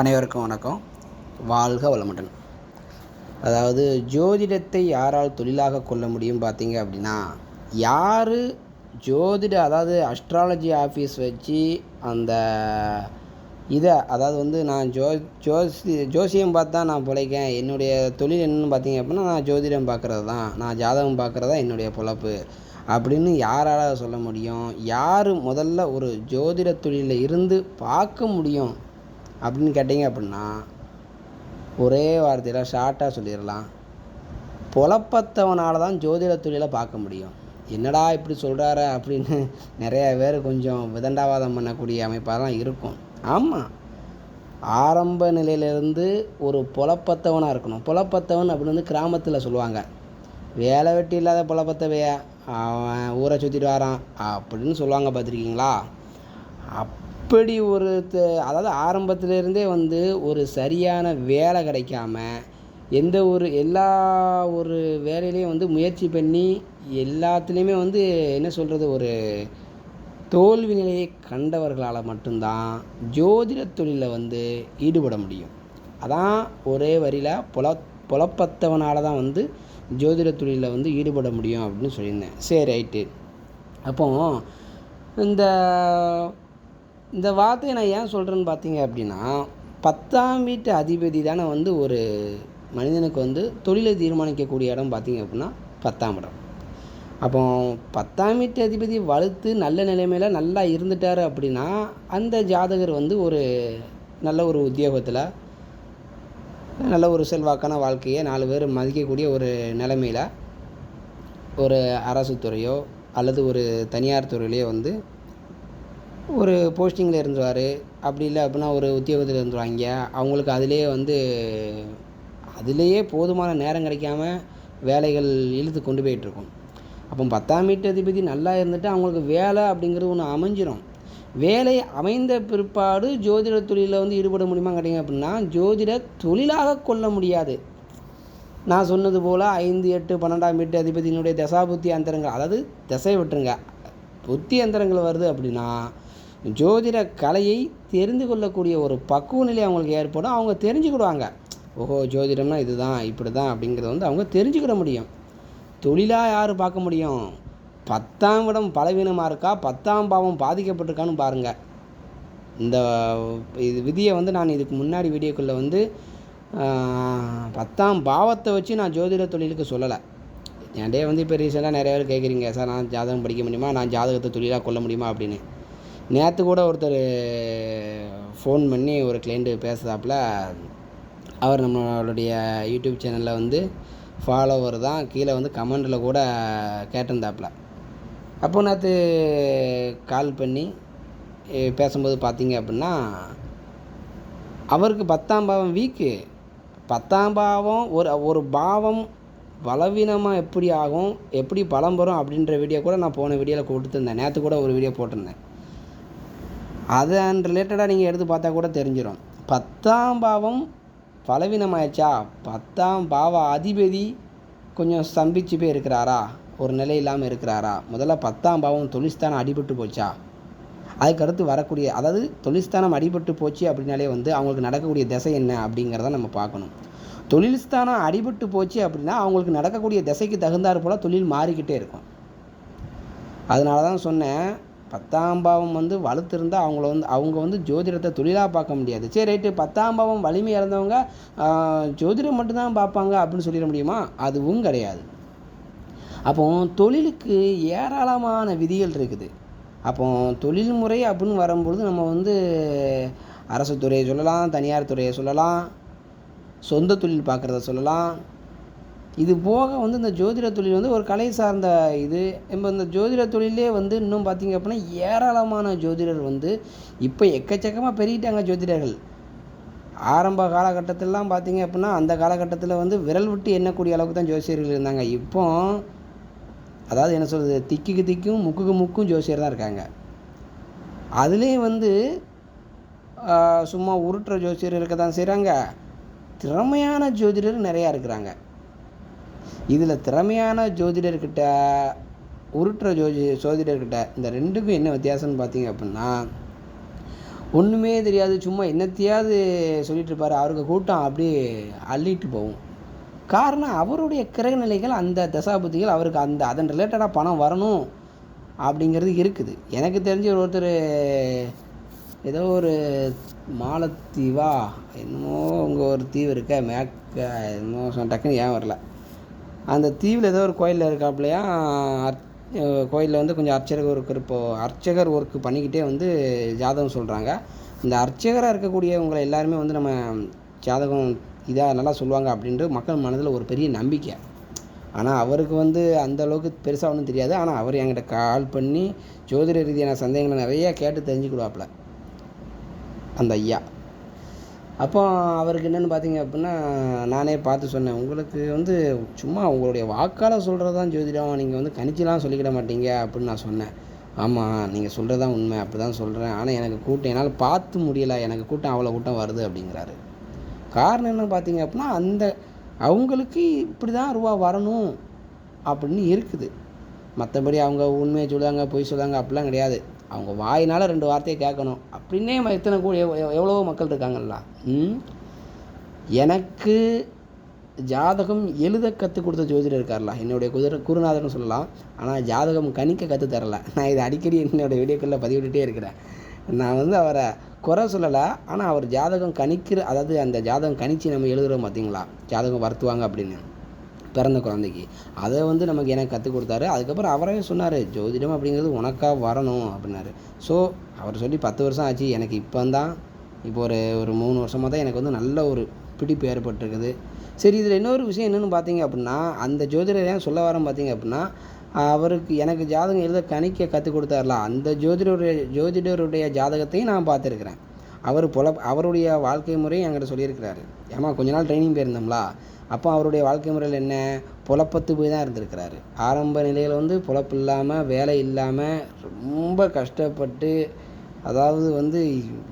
அனைவருக்கும் வணக்கம். வாழ்க வளமுடன். அதாவது ஜோதிடத்தை யாரால் தொழிலாக கொள்ள முடியும் பார்த்தீங்க அப்படின்னா, யார் அதாவது அஸ்ட்ராலஜி ஆஃபீஸ் வச்சு அந்த அதாவது நான் ஜோசியம் பார்த்து தான் நான் பிழைக்கேன், என்னுடைய தொழில் என்னென்னு பார்த்தீங்க அப்படின்னா நான் ஜோதிடம் பார்க்குறது தான், நான் ஜாதகம் பார்க்குறது தான் என்னுடைய பொழப்பு அப்படின்னு யாரால் சொல்ல முடியும்? யார் முதல்ல ஒரு ஜோதிட தொழிலில் இருந்து பார்க்க முடியும் அப்படின்னு கேட்டிங்க அப்படின்னா, ஒரே வார்த்தையில் ஷார்ட்டாக சொல்லிடலாம், பொழப்பத்தவனால் தான் ஜோதிட தொழிலை பார்க்க முடியும். என்னடா இப்படி சொல்கிறார அப்படின்னு நிறையா பேர் கொஞ்சம் விதண்டாவாதம் பண்ணக்கூடிய அமைப்பாக தான் இருக்கும். ஆமாம், ஆரம்ப நிலையிலேருந்து ஒரு பொழப்பத்தவனாக இருக்கணும். பொழப்பத்தவன் அப்படின்னு கிராமத்தில் சொல்லுவாங்க. வேலை வெட்டி இல்லாத பொழப்பத்தவையா, அவன் ஊரை சுற்றிட்டு வரான் அப்படின்னு சொல்லுவாங்க, பார்த்துருக்கீங்களா? அப்படி அதாவது ஆரம்பத்திலேருந்தே ஒரு சரியான வேலை கிடைக்காம எல்லா ஒரு வேலையிலையும் முயற்சி பண்ணி எல்லாத்துலேயுமே என்ன சொல்கிறது, ஒரு தோல்வி நிலையை கண்டவர்களால் மட்டும்தான் ஜோதிட தொழிலில் ஈடுபட முடியும். அதான் ஒரே வரியில் பொழப்பத்தவனால் தான் ஜோதிட தொழிலில் ஈடுபட முடியும் அப்படின்னு சொல்லியிருந்தேன். சரி, ரைட்டு. அப்போது இந்த வார்த்தையை நான் ஏன் சொல்கிறேன்னு பார்த்தீங்க அப்படின்னா, 10ஆம் வீட்டு அதிபதி தானே ஒரு மனிதனுக்கு தொழிலை தீர்மானிக்கக்கூடிய இடம் பார்த்தீங்க அப்படின்னா 10ஆம் இடம். அப்போ 10ஆம் வீட்டு அதிபதி வலுத்து நல்ல நிலைமையில் நல்லா இருந்துட்டார் அப்படின்னா, அந்த ஜாதகர் ஒரு நல்ல ஒரு உத்தியோகத்தில் நல்ல ஒரு செல்வாக்கான வாழ்க்கையை 4 பேர் மதிக்கக்கூடிய ஒரு நிலைமையில் ஒரு அரசு துறையோ அல்லது ஒரு தனியார் துறையிலையோ ஒரு போஸ்டிங்கில் இருந்துருவார். அப்படி இல்லை அப்படின்னா ஒரு உத்தியோகத்தில் இருந்துருவாங்க. அவங்களுக்கு அதிலேயே போதுமான நேரம் கிடைக்காம வேலைகள் இழுத்து கொண்டு போயிட்டுருக்கும். அப்போ 10ஆம் வீட்டு அதிபதி நல்லா இருந்துட்டு அவங்களுக்கு வேலை அப்படிங்கிறது ஒன்று அமைஞ்சிரும். வேலை அமைந்த பிற்பாடு ஜோதிட தொழிலில் ஈடுபட முடியுமா கேட்டிங்க அப்படின்னா, ஜோதிட தொழிலாக கொள்ள முடியாது. நான் சொன்னது போல் 5, 8, 12ஆம் வீட்டு அதிபதியினுடைய தசாபுத்தி அந்தரங்கள், அதாவது திசை விட்டுருங்க, புத்தி அந்தரங்கள் வருது அப்படின்னா ஜோதிட கலையை தெரிந்து கொள்ளக்கூடிய ஒரு பக்குவ நிலை அவங்களுக்கு ஏற்படும். அவங்க தெரிஞ்சுக்கிடுவாங்க, ஓஹோ ஜோதிடம்னா இதுதான் இப்படி தான் அப்படிங்கிறத அவங்க தெரிஞ்சுக்கிட முடியும். தொழிலாக யார் பார்க்க முடியும்? 10ஆம் இடம் பலவீனமாக இருக்கா, 10ஆம் பாவம் பாதிக்கப்பட்டிருக்கான்னு பாருங்கள். இந்த விதியை நான் இதுக்கு முன்னாடி வீடியோக்குள்ளே 10ஆம் பாவத்தை வச்சு நான் ஜோதிட தொழிலுக்கு சொல்லலை. என்கிட்டே இப்போ ரீசெண்டாக நிறைய பேர் கேட்குறீங்க, சார் நான் ஜாதகம் படிக்க முடியுமா, நான் ஜாதகத்தை தொழிலாக கொள்ள முடியுமா அப்படின்னு. நேற்று கூட ஒருத்தர் ஃபோன் பண்ணி ஒரு கிளைண்ட்டு பேசுகிறாப்புல. அவர் நம்மளுடைய யூடியூப் சேனலில் ஃபாலோவர் தான். கீழே கமெண்டில் கூட கேட்டிருந்தாப்புல. அப்போ நேற்று கால் பண்ணி பேசும்போது பார்த்தீங்க அப்படின்னா, அவருக்கு 10ஆம் பாவம் வீக்கு. 10ஆம் பாவம் ஒரு பாவம் பலவீனமாக எப்படி ஆகும், எப்படி பலம் பெறும் அப்படின்ற வீடியோ கூட நான் போன வீடியோவில் கொடுத்துருந்தேன். நேற்று கூட ஒரு வீடியோ போட்டிருந்தேன். அது ரிலேட்டடாக நீங்கள் எடுத்து பார்த்தா கூட தெரிஞ்சிடும். 10ஆம் பாவம் பலவீனமாயிடுச்சா, 10ஆம் பாவ அதிபதி கொஞ்சம் ஸ்தம்பிச்சு போய் இருக்கிறாரா, ஒரு நிலை இல்லாமல் இருக்கிறாரா, முதல்ல 10ஆம் பாவம் தொழில்ஸ்தானம் அடிபட்டு போச்சா, அதுக்கடுத்து வரக்கூடிய, அதாவது தொழில்ஸ்தானம் அடிபட்டு போச்சு அப்படின்னாலே அவங்களுக்கு நடக்கக்கூடிய திசை என்ன அப்படிங்கிறத நம்ம பார்க்கணும். தொழில்ஸ்தானம் அடிபட்டு போச்சு அப்படின்னா அவங்களுக்கு நடக்கக்கூடிய திசைக்கு தகுந்தாற் போல் தொழில் மாறிக்கிட்டே இருக்கும். அதனால தான் சொன்னேன், 10ஆம் பாவம் வலுத்திருந்தால் அவங்க ஜோதிடத்தை தொழிலாக பார்க்க முடியாது. சரி, ரைட்டு, 10ஆம் பாவம் வலிமை இறந்தவங்க ஜோதிடம் மட்டும்தான் பார்ப்பாங்க அப்படின்னு சொல்லிட முடியுமா? அதுவும் கிடையாது. அப்போ தொழிலுக்கு ஏராளமான விதிகள் இருக்குது. அப்போ தொழில்முறை அப்படின்னு வரும்பொழுது நம்ம அரசு துறையை சொல்லலாம், தனியார் துறையை சொல்லலாம், சொந்த தொழில் பார்க்குறத சொல்லலாம். இது போக இந்த ஜோதிட தொழில் ஒரு கலை சார்ந்த இது. இந்த ஜோதிட தொழிலே இன்னும் பார்த்திங்க அப்படின்னா ஏராளமான ஜோதிடர் இப்போ எக்கச்சக்கமாக பெருகிட்டாங்க ஜோதிடர்கள். ஆரம்ப காலகட்டத்திலலாம் பார்த்திங்க அப்படின்னா அந்த காலகட்டத்தில் விரல் விட்டு எண்ணக்கூடிய அளவுக்கு தான் ஜோசியர்கள் இருந்தாங்க. இப்போ அதாவது என்ன சொல்கிறது, திக்குக்கு திக்கும் முக்குக்கு முக்கும் ஜோசியர் தான் இருக்காங்க. அதுலேயும் சும்மா உருட்டுற ஜோசியர் இருக்க தான் செய்கிறாங்க, திறமையான ஜோதிடர் நிறையா இருக்கிறாங்க. இதில் திறமையான ஜோதிடர்கிட்ட உருட்டுற ஜோதிடர்கிட்ட இந்த ரெண்டுக்கும் என்ன வித்தியாசம்னு பார்த்தீங்க அப்படின்னா, ஒன்றுமே தெரியாது, சும்மா என்னத்தையாவது சொல்லிட்டு இருப்பார். அவருக்கு கூட்டம் அப்படியே அள்ளிட்டு போகும். காரணம் அவருடைய கிரகநிலைகள், அந்த தசாபுத்திகள் அவருக்கு அதன் ரிலேட்டடாக பணம் வரணும் அப்படிங்கிறது இருக்குது. எனக்கு தெரிஞ்ச ஒருத்தர் ஏதோ ஒரு மாலத்தீவா என்னமோ அங்கே ஒரு தீவு இருக்க என்னமோ டக்குன்னு ஏன் வரல. அந்த தீவில் ஏதோ ஒரு கோயிலில் இருக்காப்புலையா. கோயிலில் வந்து கொஞ்சம் அர்ச்சகர் ஒர்க்கு அர்ச்சகர் ஒர்க்கு பண்ணிக்கிட்டே வந்து ஜாதகம் சொல்கிறாங்க. இந்த அர்ச்சகராக இருக்கக்கூடியவங்களை எல்லாருமே வந்து நம்ம ஜாதகம் இதாக நல்லா சொல்லுவாங்க அப்படின்ட்டு மக்கள் மனதில் ஒரு பெரிய நம்பிக்கை. ஆனால் அவருக்கு வந்து அந்தளவுக்கு பெருசாக ஒன்றும் தெரியாது. ஆனால் அவர் என்கிட்ட கால் பண்ணி ஜோதிட ரீதியான சந்தேகங்களை நிறையா கேட்டு தெரிஞ்சுக்கிடுவாப்புல அந்த ஐயா. அப்போ அவருக்கு என்னென்னு பார்த்தீங்க அப்படின்னா, நானே பார்த்து சொன்னேன், உங்களுக்கு வந்து சும்மா உங்களுடைய வாக்கால் சொல்கிறது தான் ஜோதிடம், நீங்கள் வந்து கணிச்செலாம் சொல்லிக்கிட மாட்டீங்க அப்படின்னு நான் சொன்னேன். ஆமாம், நீங்கள் சொல்கிறது தான் உண்மை, அப்படி தான் சொல்கிறேன். ஆனால் எனக்கு கூட்டம் என்னால் பார்த்து முடியலை, எனக்கு கூட்டம் அவ்வளோ கூட்டம் வருது அப்படிங்கிறாரு. காரணம் என்ன பார்த்தீங்க அப்படின்னா, அவங்களுக்கு இப்படி தான் ரூபா வரணும் அப்படின்னு இருக்குது. மற்றபடி அவங்க உண்மையை சொல்லுவாங்க, பொய் சொல்லுவாங்க அப்படிலாம் கிடையாது. அவங்க வாயினால் 2 வார்த்தையை கேட்கணும் அப்படின்னே எத்தனை கூடிய எவ்வளவோ மக்கள் இருக்காங்கல்ல. எனக்கு ஜாதகம் எழுத கற்றுக் கொடுத்த ஜோதிடர் இருக்கார்ல, என்னுடைய குருநாதர்னு சொல்லலாம். ஆனால் ஜாதகம் கணிக்க கற்று தரலை. நான் இதை அடிக்கடி என்னோடய வீடியோக்களில் பதிவிட்டுட்டே இருக்கிறேன். நான் வந்து அவரை குறை சொல்லலை, ஆனால் அவர் ஜாதகம் கணிக்கிற, அதாவது அந்த ஜாதகம் கணிச்சு நம்ம எழுதுகிறோம் பார்த்தீங்களா, ஜாதகம் வருத்துவாங்க அப்படின்னு பிறந்த குழந்தைக்கு, அதை வந்து நமக்கு எனக்கு கற்றுக் கொடுத்தாரு. அதுக்கப்புறம் அவரே சொன்னார், ஜோதிடம் அப்படிங்கிறது உனக்காக வரணும் அப்படின்னாரு. ஸோ அவர் சொல்லி 10 வருஷம் ஆச்சு. எனக்கு இப்போ ஒரு 3 வருஷமாக தான் எனக்கு வந்து நல்ல ஒரு பிடிப்பு ஏற்பட்டிருக்குது. சரி, இதில் இன்னொரு விஷயம் என்னென்னு பார்த்தீங்க அப்படின்னா, அந்த ஜோதிடர் ஏன் சொல்ல வரேன் பார்த்தீங்க அப்படின்னா, அவருக்கு எனக்கு ஜாதகம் எழுத கணிக்க கற்றுக் கொடுத்தார்ல, அந்த ஜோதிடருடைய ஜாதகத்தையும் நான் பார்த்துருக்குறேன். அவருடைய வாழ்க்கை முறையும் என்கிட்ட சொல்லியிருக்கிறாரு. ஏமா கொஞ்ச நாள் ட்ரைனிங் போயிருந்தோம்ல, அப்போ அவருடைய வாழ்க்கை முறையில் என்ன, பொழப்பத்து போய் தான் இருந்திருக்கிறாரு. ஆரம்ப நிலையில் வந்து பொழப்பு இல்லாமல், வேலை இல்லாமல், ரொம்ப கஷ்டப்பட்டு, அதாவது வந்து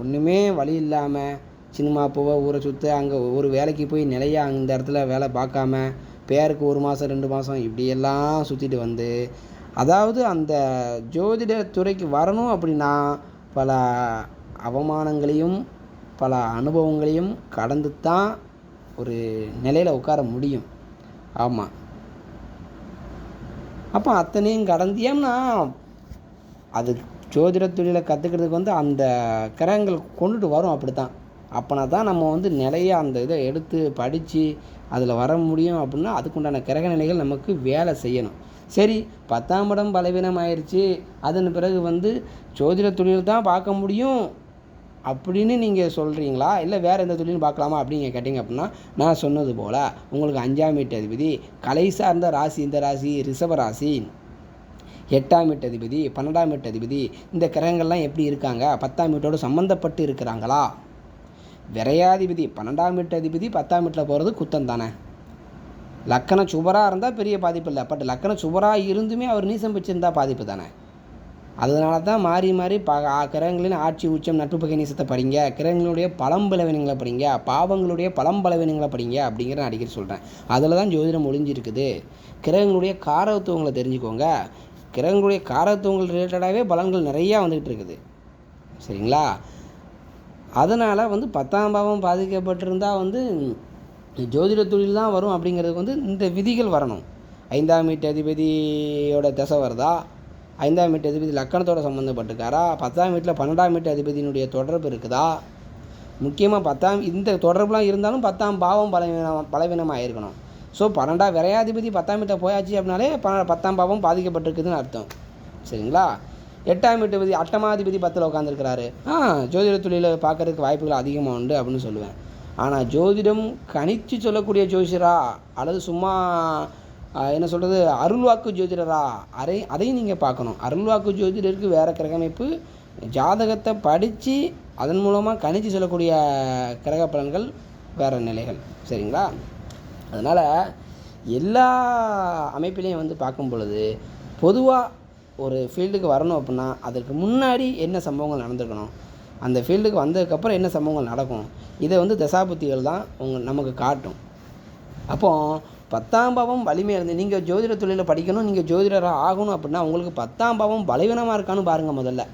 ஒன்றுமே வழி இல்லாமல், சினிமா போக, ஊரை சுற்ற, அங்கே ஒரு வேலைக்கு போய் நிலையாக அந்த இடத்துல வேலை பார்க்காம, பேருக்கு 1 மாதம் 2 மாதம் இப்படியெல்லாம் சுற்றிட்டு வந்து, அதாவது அந்த ஜோதிட துறைக்கு வரணும் அப்படின்னா பல அவமானங்களையும் பல அனுபவங்களையும் கடந்து தான் ஒரு நிலையில் உட்கார முடியும். ஆமாம், அப்போ அத்தனையும் கடந்தியம்னா அது ஜோதிட தொழிலை கற்றுக்கிறதுக்கு வந்து அந்த கிரகங்கள் கொண்டுட்டு வரும். அப்படி தான், அப்போனா தான் நம்ம வந்து நிலைய அந்த இதை எடுத்து படித்து அதில் வர முடியும். அப்படின்னா அதுக்குண்டான கிரக நிலைகள் நமக்கு வேலை செய்யணும். சரி, 10ஆம் இடம் பலவீனம் ஆயிடுச்சு, அதன் பிறகு வந்து ஜோதிட தொழில் தான் பார்க்க முடியும் அப்படின்னு நீங்கள் சொல்கிறீங்களா, இல்லை வேறு எந்த தொழிலும் பார்க்கலாமா அப்படின்னு கேட்டிங்க அப்படின்னா, நான் சொன்னது போல் உங்களுக்கு 5ஆம் வீட்டு அதிபதி, கலை சார்ந்த ராசி, இந்த ராசி ரிஷப ராசி, 8ஆம் வீட்டு அதிபதி, 12ஆம் வீட்டு அதிபதி, இந்த கிரகங்கள்லாம் எப்படி இருக்காங்க, 10ஆம் வீட்டோடு சம்மந்தப்பட்டு இருக்கிறாங்களா. விரையாதிபதி 12ஆம் வீட்டு அதிபதி 10ஆம் வீட்டில் போகிறது குத்தம் தானே. லக்கண சுபராக இருந்தால் பெரிய பாதிப்பு இல்லை. பட் லக்கண சுபராக இருந்துமே அவர் நீசம் வச்சுருந்தா பாதிப்பு தானே. அதனால தான் மாறி மாறி கிரகங்களின் ஆட்சி உச்சம் நட்பு பகை நீசத்தை படிங்க, கிரகங்களுடைய பலம்பலவீனங்களை படிங்க, பாவங்களுடைய பலம்பலவீனங்களை படிங்க அப்படிங்கிற நான் அடிக்கடி சொல்கிறேன். அதில் தான் ஜோதிடம் ஒளிஞ்சிருக்குது. கிரகங்களுடைய காரகத்துவங்களை தெரிஞ்சுக்கோங்க. கிரகங்களுடைய காரகத்துவங்கள் ரிலேட்டடாகவே பலன்கள் நிறையா வந்துக்கிட்டு இருக்குது. சரிங்களா. அதனால் வந்து 10ஆம் பாவம் பாதிக்கப்பட்டிருந்தால் வந்து ஜோதிட தொழில் தான் வரும் அப்படிங்கிறதுக்கு வந்து இந்த விதிகள் வரணும். 5ஆம் வீட்டு அதிபதியோட தசை வருதா, 5ஆம் வீட்டு அதிபதி லக்கணத்தோட சம்மந்தப்பட்டிருக்காரா, 10ஆம் வீட்டில் 12ஆம் வீட்டு அதிபதியினுடைய தொடர்பு இருக்குதா. முக்கியமாக இந்த தொடர்புலாம் இருந்தாலும் 10ஆம் பாவம் பலவீனமாக இருக்கணும். ஸோ 12ஆம் விரையாதிபதி 10ஆம் வீட்டை போயாச்சு அப்படின்னாலே 10ஆம் பாவம் பாதிக்கப்பட்டிருக்குதுன்னு அர்த்தம். சரிங்களா. 8ஆம் வீட்டு அதிபதி அட்டமாதிபதி 10ல் உட்காந்துருக்கிறாரு, ஜோதிட தொழிலில் பார்க்கறதுக்கு வாய்ப்புகள் அதிகமாக உண்டு அப்படின்னு சொல்லுவேன். ஆனால் ஜோதிடம் கணிச்சு சொல்லக்கூடிய ஜோதிடரா அல்லது சும்மா என்ன சொல்கிறது அருள்வாக்கு ஜோதிடரா, அதையும் நீங்கள் பார்க்கணும். அருள்வாக்கு ஜோதிடருக்கு வேறு கிரகமைப்பு, ஜாதகத்தை படித்து அதன் மூலமாக கணிச்சு சொல்லக்கூடிய கிரக பலன்கள் வேறு நிலைகள். சரிங்களா. அதனால் எல்லா அமைப்பிலையும் வந்து பார்க்கும் பொழுது பொதுவாக ஒரு ஃபீல்டுக்கு வரணும் அப்படின்னா அதற்கு முன்னாடி என்ன சம்பவங்கள் நடந்துக்கணும், அந்த ஃபீல்டுக்கு வந்ததுக்கப்புறம் என்ன சம்பவங்கள் நடக்கும், இதை வந்து தசாபுத்திகள் தான் நமக்கு காட்டும். அப்போது 10ஆம் பாவம் வலிமையாக இருந்து நீங்கள் ஜோதிட தொழிலில் படிக்கணும், நீங்கள் ஜோதிடராக ஆகணும் அப்படின்னா உங்களுக்கு 10ஆம் பாவம் பலவீனமாக இருக்கான்னு பாருங்கள் முதல்ல.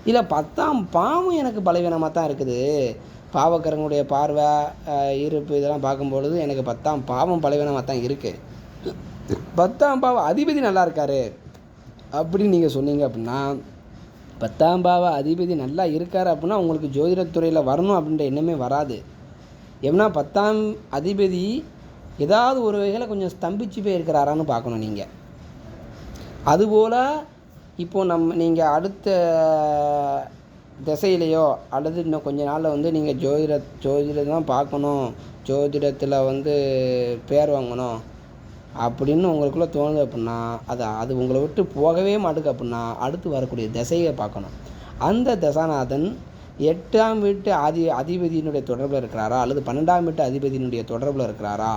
இல்லை 10ஆம் பாவம் எனக்கு பலவீனமாக தான் இருக்குது. பாவக்கரங்களுடைய பார்வை இருப்பு இதெல்லாம் பார்க்கும்பொழுது எனக்கு 10ஆம் பாவம் பலவீனமாக தான் இருக்குது. 10ஆம் பாவ அதிபதி நல்லா இருக்கார் அப்படின்னு நீங்கள் சொன்னீங்க அப்படின்னா, 10ஆம் பாவ அதிபதி நல்லா இருக்கார் அப்படின்னா உங்களுக்கு ஜோதிடத்துறையில் வரணும் அப்படின்ற எண்ணமே வராது. ஏன்னா 10ஆம் அதிபதி ஏதாவது ஒரு வகையில் கொஞ்சம் ஸ்தம்பிச்சு போய் இருக்கிறாரான்னு பார்க்கணும் நீங்கள். அதுபோல் இப்போது நீங்கள் அடுத்த திசையிலையோ அல்லது இன்னும் கொஞ்ச நாளில் வந்து நீங்கள் ஜோதிடம் தான் பார்க்கணும், ஜோதிடத்தில் வந்து பேர் வாங்கணும் அப்படின்னு உங்களுக்குள்ளே தோணுது அப்படின்னா அது உங்களை விட்டு போகவே மாட்டுக்கு அப்படின்னா அடுத்து வரக்கூடிய திசையை பார்க்கணும். அந்த தசாநாதன் 8ஆம் வீட்டு அதிபதியினுடைய தொடர்பில் இருக்கிறாரா அல்லது 12ஆம் வீட்டு அதிபதியினுடைய தொடர்பில் இருக்கிறாரா,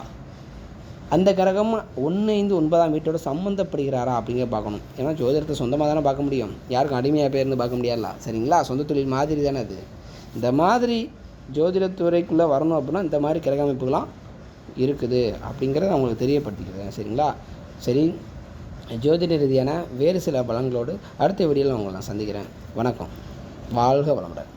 அந்த கிரகம் 1, 5, 9ஆம் வீட்டோட சம்மந்தப்படுகிறாரா அப்படிங்கிற பார்க்கணும். ஏன்னா ஜோதிடத்தை சொந்தமாக தானே பார்க்க முடியும், யாருக்கும் அடிமையாக பேர்ந்து பார்க்க முடியாதுல, சரிங்களா? சொந்த தொழில் மாதிரி தானே அது. இந்த மாதிரி ஜோதிடத்துறைக்குள்ளே வரணும் அப்படின்னா இந்த மாதிரி கிரக அமைப்புகள்லாம் இருக்குது அப்படிங்கிறத அவங்களுக்கு தெரியப்படுத்திக்கிறேன், சரிங்களா? சரி, ஜோதிட ரீதியான வேறு சில பலன்களோடு அடுத்த வீடியோவில் உங்களை நான் சந்திக்கிறேன். வணக்கம், வாழ்க வளமுடன்.